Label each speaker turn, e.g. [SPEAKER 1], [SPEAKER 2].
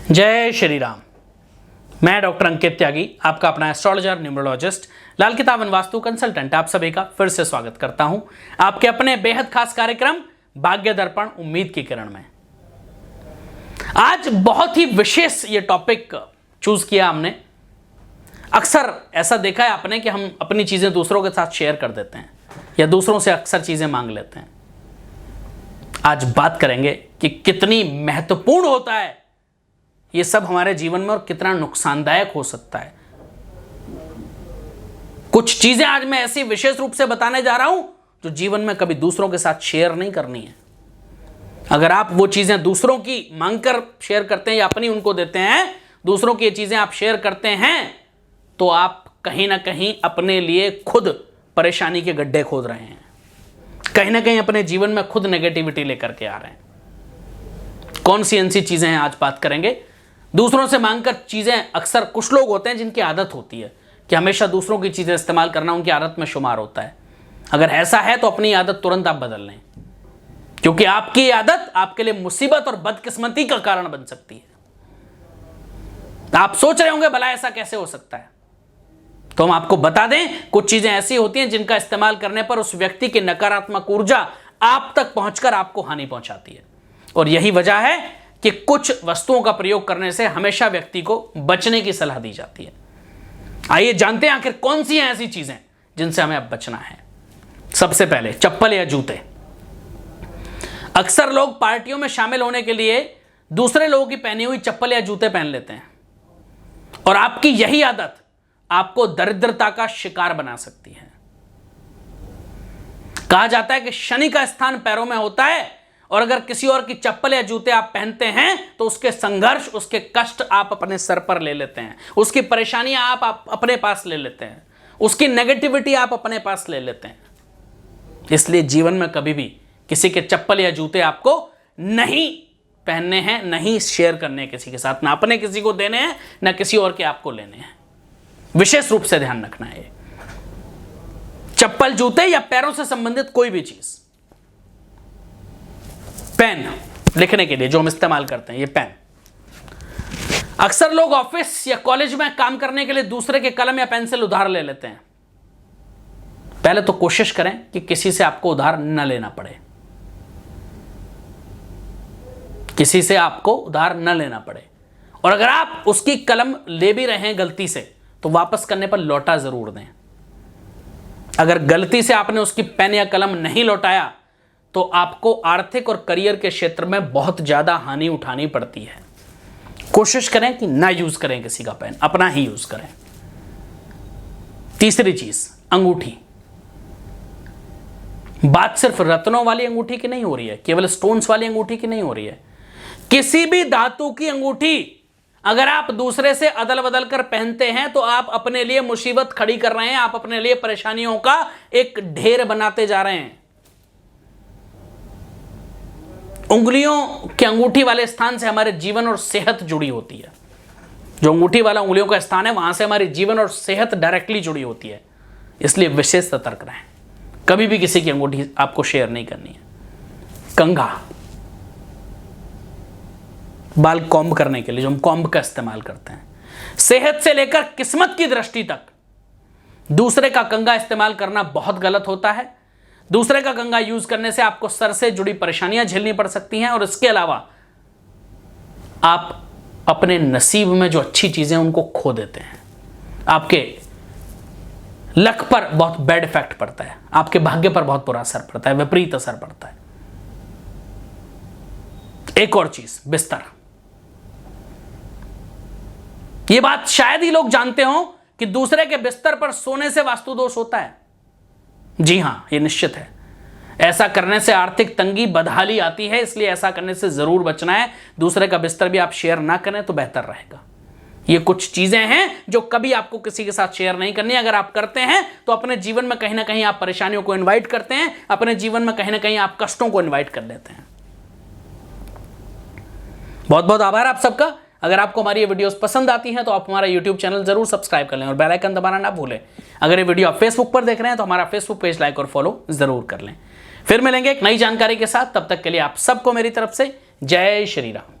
[SPEAKER 1] जय श्री राम। मैं डॉक्टर अंकित त्यागी, आपका अपना एस्ट्रोलॉजर, न्यूमरोलॉजिस्ट, लाल किताब एवं वास्तु कंसल्टेंट, आप सभी का फिर से स्वागत करता हूं आपके अपने बेहद खास कार्यक्रम भाग्य दर्पण उम्मीद की किरण में। आज बहुत ही विशेष ये टॉपिक चूज किया हमने। अक्सर ऐसा देखा है आपने कि हम अपनी चीजें दूसरों के साथ शेयर कर देते हैं या दूसरों से अक्सर चीजें मांग लेते हैं। आज बात करेंगे कि कितनी महत्वपूर्ण होता है ये सब हमारे जीवन में और कितना नुकसानदायक हो सकता है। कुछ चीजें आज मैं ऐसी विशेष रूप से बताने जा रहा हूं जो जीवन में कभी दूसरों के साथ शेयर नहीं करनी है। अगर आप वो चीजें दूसरों की मांगकर शेयर करते हैं या अपनी उनको देते हैं, दूसरों की ये चीजें आप शेयर करते हैं, तो आप कहीं ना कहीं अपने लिए खुद परेशानी के गड्ढे खोद रहे हैं। कहीं ना कहीं अपने जीवन में खुद नेगेटिविटी लेकर के आ रहे हैं। कौन सी ऐसी चीजें हैं आज बात करेंगे। दूसरों से मांगकर चीजें, अक्सर कुछ लोग होते हैं जिनकी आदत होती है कि हमेशा दूसरों की चीजें इस्तेमाल करना उनकी आदत में शुमार होता है। अगर ऐसा है तो अपनी आदत तुरंत आप बदल लें, क्योंकि आपकी आदत आपके लिए मुसीबत और बदकिस्मती का कारण बन सकती है। आप सोच रहे होंगे भला ऐसा कैसे हो सकता है, तो हम आपको बता दें कुछ चीजें ऐसी होती हैं जिनका इस्तेमाल करने पर उस व्यक्ति की नकारात्मक ऊर्जा आप तक पहुंचकर आपको हानि पहुंचाती है। और यही वजह है कि कुछ वस्तुओं का प्रयोग करने से हमेशा व्यक्ति को बचने की सलाह दी जाती है। आइए जानते हैं आखिर कौन सी हैं ऐसी चीजें जिनसे हमें अब बचना है। सबसे पहले चप्पल या जूते। अक्सर लोग पार्टियों में शामिल होने के लिए दूसरे लोगों की पहनी हुई चप्पल या जूते पहन लेते हैं, और आपकी यही आदत आपको दरिद्रता का शिकार बना सकती है। कहा जाता है कि शनि का स्थान पैरों में होता है, और अगर किसी और की चप्पल या जूते आप पहनते हैं तो उसके संघर्ष, उसके कष्ट आप अपने सर पर ले लेते हैं, उसकी परेशानियां आप अपने पास ले लेते हैं, उसकी नेगेटिविटी आप अपने पास ले लेते हैं। इसलिए जीवन में कभी भी किसी के चप्पल या जूते आपको नहीं पहनने हैं, नहीं शेयर करने हैं किसी के साथ, ना अपने किसी को देने हैं, ना किसी और के आपको लेने हैं। विशेष रूप से ध्यान रखना है। चप्पल, जूते या पैरों से संबंधित कोई भी चीज। पेन लिखने के लिए जो हम इस्तेमाल करते हैं, ये पेन। अक्सर लोग ऑफिस या कॉलेज में काम करने के लिए दूसरे के कलम या पेंसिल उधार ले लेते हैं। पहले तो कोशिश करें कि किसी से आपको उधार न लेना पड़े, किसी से आपको उधार न लेना पड़े। और अगर आप उसकी कलम ले भी रहे हैं गलती से, तो वापस करने पर लौटा जरूर दें। अगर गलती से आपने उसकी पेन या कलम नहीं लौटाया तो आपको आर्थिक और करियर के क्षेत्र में बहुत ज्यादा हानि उठानी पड़ती है। कोशिश करें कि ना यूज करें किसी का पेन, अपना ही यूज करें। तीसरी चीज, अंगूठी। बात सिर्फ रत्नों वाली अंगूठी की नहीं हो रही है, केवल स्टोन्स वाली अंगूठी की नहीं हो रही है। किसी भी धातु की अंगूठी अगर आप दूसरे से अदल बदल कर पहनते हैं तो आप अपने लिए मुसीबत खड़ी कर रहे हैं, आप अपने लिए परेशानियों का एक ढेर बनाते जा रहे हैं। उंगलियों के अंगूठी वाले स्थान से हमारे जीवन और सेहत जुड़ी होती है। जो अंगूठी वाला उंगलियों का स्थान है, वहां से हमारी जीवन और सेहत डायरेक्टली जुड़ी होती है। इसलिए विशेष सतर्क रहें, कभी भी किसी की अंगूठी आपको शेयर नहीं करनी है। कंघा, बाल कॉम्ब करने के लिए जो हम कॉम्ब का इस्तेमाल करते हैं। सेहत से लेकर किस्मत की दृष्टि तक दूसरे का कंघा इस्तेमाल करना बहुत गलत होता है। दूसरे का कंघा यूज करने से आपको सर से जुड़ी परेशानियां झेलनी पड़ सकती हैं, और इसके अलावा आप अपने नसीब में जो अच्छी चीजें उनको खो देते हैं। आपके लक पर बहुत बैड इफेक्ट पड़ता है, आपके भाग्य पर बहुत बुरा असर पड़ता है, विपरीत असर पड़ता है। एक और चीज, बिस्तर। यह बात शायद ही लोग जानते हो कि दूसरे के बिस्तर पर सोने से वास्तु दोष होता है। जी हां, यह निश्चित है। ऐसा करने से आर्थिक तंगी, बदहाली आती है, इसलिए ऐसा करने से जरूर बचना है। दूसरे का बिस्तर भी आप शेयर ना करें तो बेहतर रहेगा। ये कुछ चीजें हैं जो कभी आपको किसी के साथ शेयर नहीं करनी। अगर आप करते हैं तो अपने जीवन में कहीं ना कहीं आप परेशानियों को इनवाइट करते हैं, अपने जीवन में कहीं ना कहीं आप कष्टों को इनवाइट कर लेते हैं। बहुत बहुत आभार आप सबका। अगर आपको हमारी ये वीडियोस पसंद आती हैं तो आप हमारा YouTube चैनल जरूर सब्सक्राइब कर लें और बेल आइकन दबाना ना भूलें। अगर ये वीडियो आप फेसबुक पर देख रहे हैं तो हमारा फेसबुक पेज लाइक और फॉलो जरूर कर लें। फिर मिलेंगे एक नई जानकारी के साथ, तब तक के लिए आप सबको मेरी तरफ से जय श्री राम।